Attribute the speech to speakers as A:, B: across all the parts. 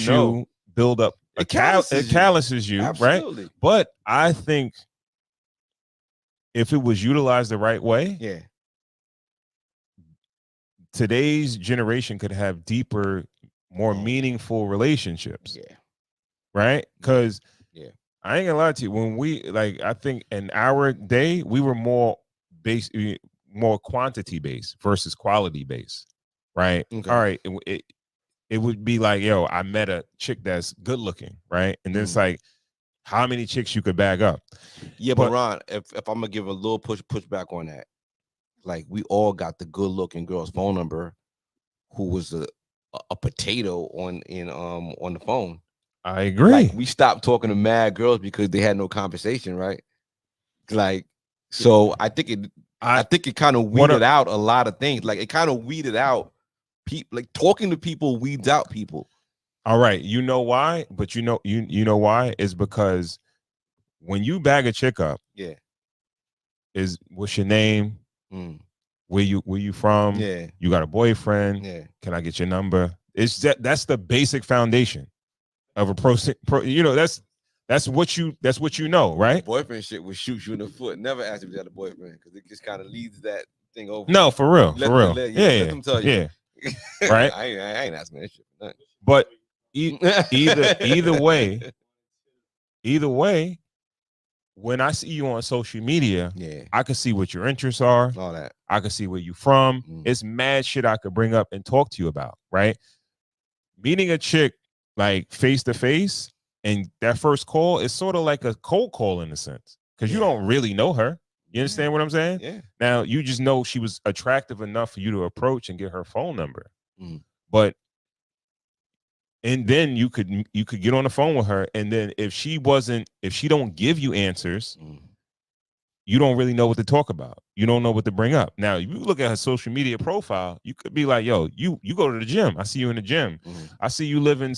A: makes you build up. It calluses you,
B: Absolutely.
A: right? But I think if it was utilized the right way, today's generation could have deeper, more meaningful relationships.
B: Yeah.
A: Right? Because I ain't gonna lie to you. When I think in our day, we were more quantity based versus quality based. Right?
B: Okay.
A: All right. It would be like, yo, I met a chick that's good looking, right? And then it's like, how many chicks you could bag up?
B: Yeah, but Ron, if I'm gonna give a little pushback on that, like we all got the good looking girl's phone number, who was a potato on the phone.
A: I agree.
B: Like we stopped talking to mad girls because they had no conversation, right? Like, so I think it kind of weeded out a lot of things. Like it kind of weeded out people. Like talking to people weeds out people.
A: All right, you know why? But you know why is because when you bag a chick up, is what's your name? Where you from?
B: Yeah,
A: you got a boyfriend?
B: Yeah,
A: can I get your number? It's that's the basic foundation of a that's what you know, right?
B: Boyfriend shit would shoot you in the foot. Never ask if you had a boyfriend because it just kind of leads that thing over.
A: No, for real, Let
B: them tell you.
A: Yeah, right.
B: I ain't asking that shit. Nothing.
A: But either way, when I see you on social media, I can see what your interests are.
B: All that.
A: I can see where you from. It's mad shit I could bring up and talk to you about, right? Meeting a chick like face to face and that first call is sort of like a cold call in a sense because you don't really know her. You understand what I'm saying?
B: Yeah.
A: Now you just know she was attractive enough for you to approach and get her phone number. But and then you could get on the phone with her, and then if she don't give you answers, you don't really know what to talk about. You don't know what to bring up. Now, if you look at her social media profile, you could be like, yo, you go to the gym. I see you in the gym. I see you live in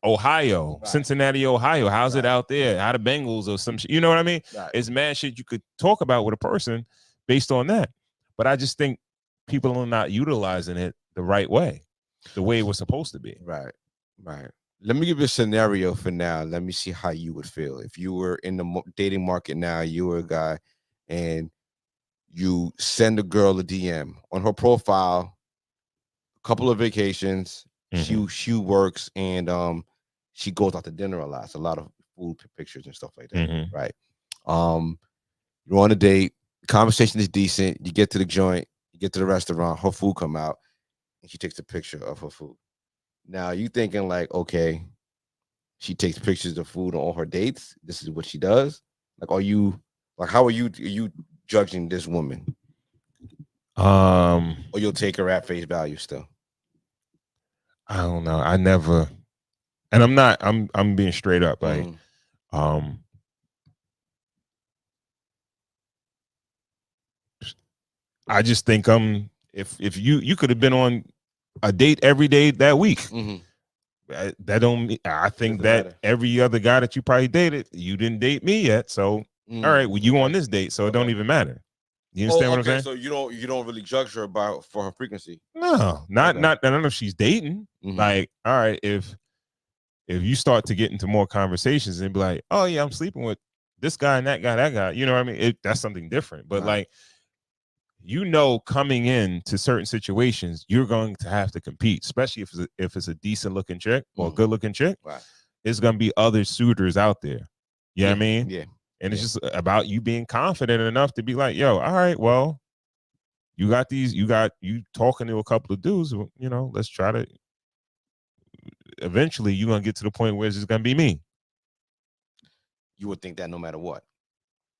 A: Ohio, Cincinnati, Ohio. How's it out there? How the Bengals or some shit? You know what I mean? It's mad shit you could talk about with a person based on that. But I just think people are not utilizing it the right way. The way it was supposed to be.
B: Right. Let me give you a scenario for now. Let me see how you would feel if you were in the dating market now. You were a guy, and you send a girl a DM on her profile. A couple of vacations. She works, and she goes out to dinner a lot. It's a lot of food pictures and stuff like that. Right. You're on a date. Conversation is decent. You get to the joint. You get to the restaurant. Her food come out. And she takes a picture of her food. Now you thinking like, okay, she takes pictures of food on all her dates. This is what she does. Like, how are you judging this woman? Or you'll take her at face value still?
A: I don't know. I never, and I'm being straight up. Like, I just think if you could have been on a date every day that week. That don't. I think that matter. Every other guy that you probably dated, you didn't date me yet. So all right, well, you on this date, so it don't even matter. You understand what I'm saying?
B: So you don't really judge her for her frequency.
A: No, not. I don't know if she's dating. Like, all right, if you start to get into more conversations and be like, oh yeah, I'm sleeping with this guy and that guy. You know what I mean? That's something different. But like, coming into certain situations, you're going to have to compete, especially if it's a decent looking chick or a good looking chick. Right. It's going to be other suitors out there. You know what I mean? Yeah. And it's just about you being confident enough to be like, yo, all right, well, you talking to a couple of dudes, let's try to, eventually you're going to get to the point where it's just going to be me.
B: You would think that no matter what.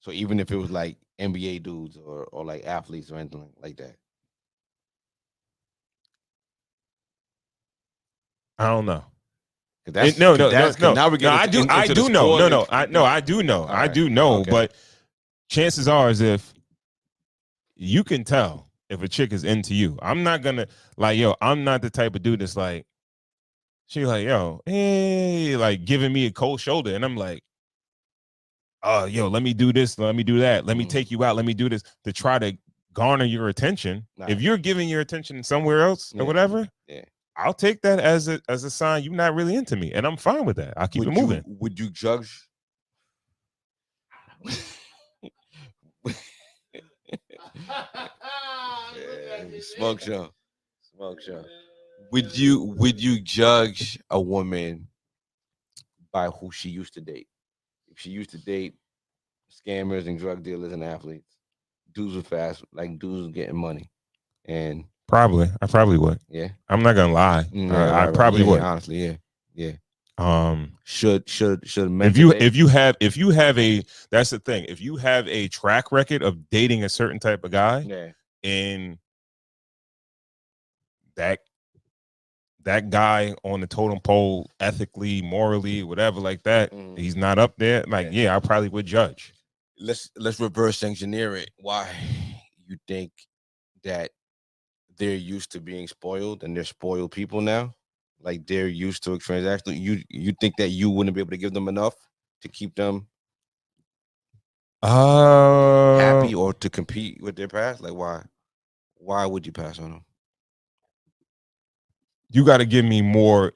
B: So even if it was like NBA dudes or like athletes or anything like that.
A: I don't know.
B: No. I
A: do know. But chances are, is if you can tell if a chick is into you, I'm not gonna I'm not the type of dude that's like, she like, yo, hey, like giving me a cold shoulder, and I'm like, let me do this, let me do that, let me take you out, let me do this to try to garner your attention. If you're giving your attention somewhere else or whatever, I'll take that as a sign you're not really into me, and I'm fine with that. I'll keep it moving.
B: Would you judge? Smoke show. Would you judge a woman by who she used to date? If she used to date scammers and drug dealers and athletes, dudes were fast, like dudes were getting money, and
A: I probably would.
B: Yeah,
A: I'm not gonna lie. I probably would.
B: Honestly, yeah.
A: Should
B: men
A: if you have a, that's the thing. If you have a track record of dating a certain type of guy, and that guy on the totem pole, ethically, morally, whatever, like that, he's not up there. Like, yeah, I probably would judge.
B: Let's reverse engineer it. Why you think that they're used to being spoiled and they're spoiled people now? Like, they're used to a transaction. You think that you wouldn't be able to give them enough to keep them happy or to compete with their past? Like, why would you pass on them?
A: You got to give me more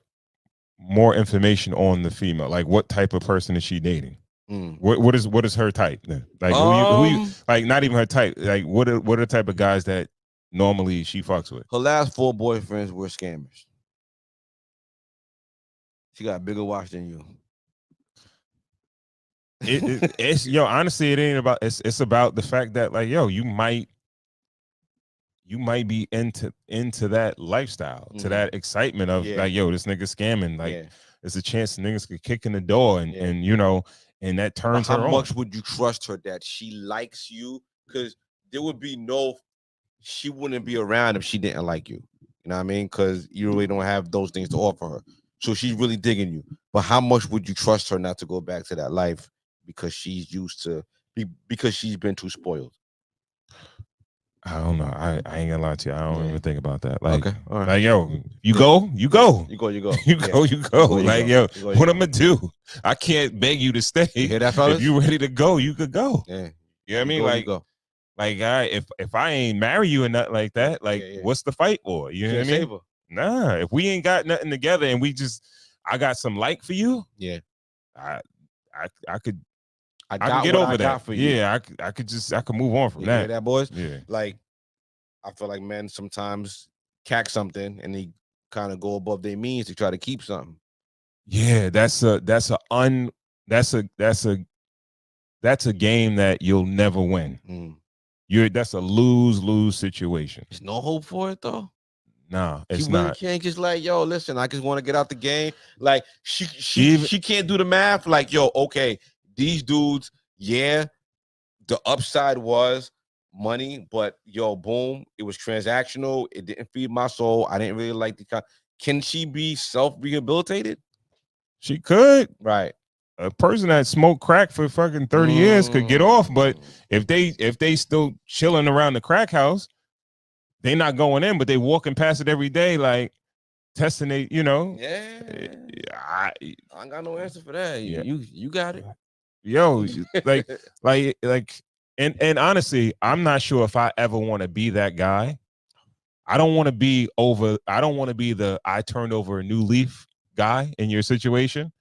A: information on the female. Like, what type of person is she dating? What is her type then? Like, who you like? Not even her type. Like, what are the type of guys that normally she fucks with?
B: Her last 4 boyfriends were scammers. She got a bigger watch than you.
A: It's honestly, it ain't about. It's about the fact that, like, you might be into that lifestyle, to that excitement of like, this nigga scamming. Like, there's a chance niggas could kick in the door and and that turns her on.
B: How much would you trust her that she likes you? Because there would be she wouldn't be around if she didn't like you. You know what I mean? Because you really don't have those things to offer her. So she's really digging you. But how much would you trust her not to go back to that life because she's because she's been too spoiled?
A: I don't know. I ain't gonna lie to you. I don't even think about that. Like,
B: okay, all right.
A: Like, you go.
B: You go.
A: Like, what I'm gonna do? I can't beg you to stay.
B: You hear that, fellas?
A: If you ready to go, you could go.
B: Yeah.
A: You know what I mean? Like, if I ain't marry you and nothing like that, like, what's the fight for? You know what I mean? Nah, if we ain't got nothing together and I got some like for you.
B: Yeah.
A: I could get over that. Yeah, I could move on from that.
B: Hear that, boys?
A: Yeah.
B: Like, I feel like men sometimes cack something and they kind of go above their means to try to keep something.
A: Yeah, that's a game that you'll never win. That's a lose situation.
B: There's no hope for it though.
A: No, it's
B: really
A: not.
B: Can't just like, listen, I just want to get out the game. Like, she can't do the math. Like, okay, these dudes, the upside was money, but boom, it was transactional. It didn't feed my soul. I didn't really like the. Can she be self-rehabilitated?
A: She could.
B: Right.
A: A person that smoked crack for fucking 30 years could get off, but if they still chilling around the crack house, they not going in, but they walking past it every day, like testing it,
B: Yeah. I ain't got no answer for that.
A: Yeah.
B: You got it.
A: And honestly, I'm not sure if I ever want to be that guy. I don't want to be the I turned over a new leaf guy in your situation.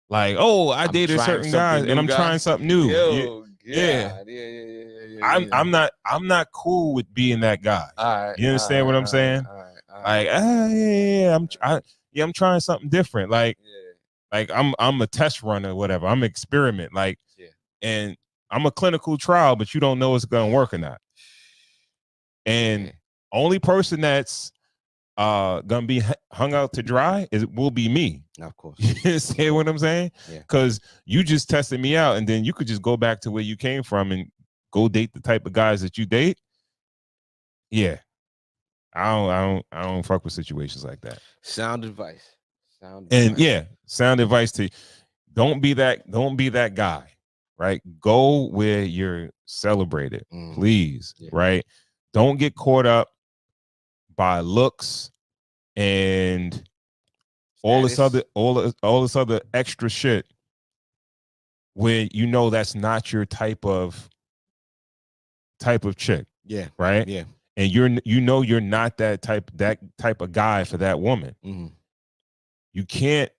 A: Like, I dated a certain guy and I'm trying something new. I'm not cool with being that guy. You understand what I'm saying? I'm trying something different. Like I'm a test runner, whatever. I'm an experiment. And I'm a clinical trial, but you don't know it's gonna work or not. And only person that's gonna be hung out to dry will be me.
B: Of course.
A: You understand what I'm saying? Because you just tested me out, and then you could just go back to where you came from and go date the type of guys that you date. Yeah, I don't fuck with situations like that. Sound advice. Sound advice to don't be that guy. Right? Go where you're celebrated, please. Right? Don't get caught up by looks and all this other extra shit when that's not your type of chick.
B: Yeah.
A: Right?
B: Yeah.
A: and you're not that type of guy for that woman.
B: Mm-hmm.
A: You can't.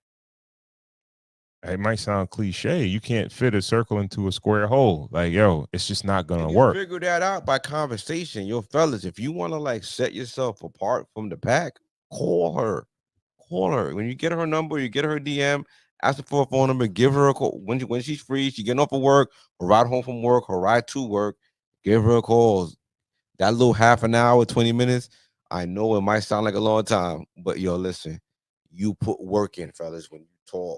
A: It might sound cliche. You can't fit a circle into a square hole. Like, yo, it's just not gonna work.
B: Figure that out by conversation. Yo, fellas, if you want to like set yourself apart from the pack, call her. Call her. When you get her number, you get her DM, ask her for a phone number, give her a call. When she's free, she getting off of work, or ride home from work, or ride to work, give her a call. That little half an hour, 20 minutes, I know it might sound like a long time, but yo, listen, you put work in, fellas, when you talk.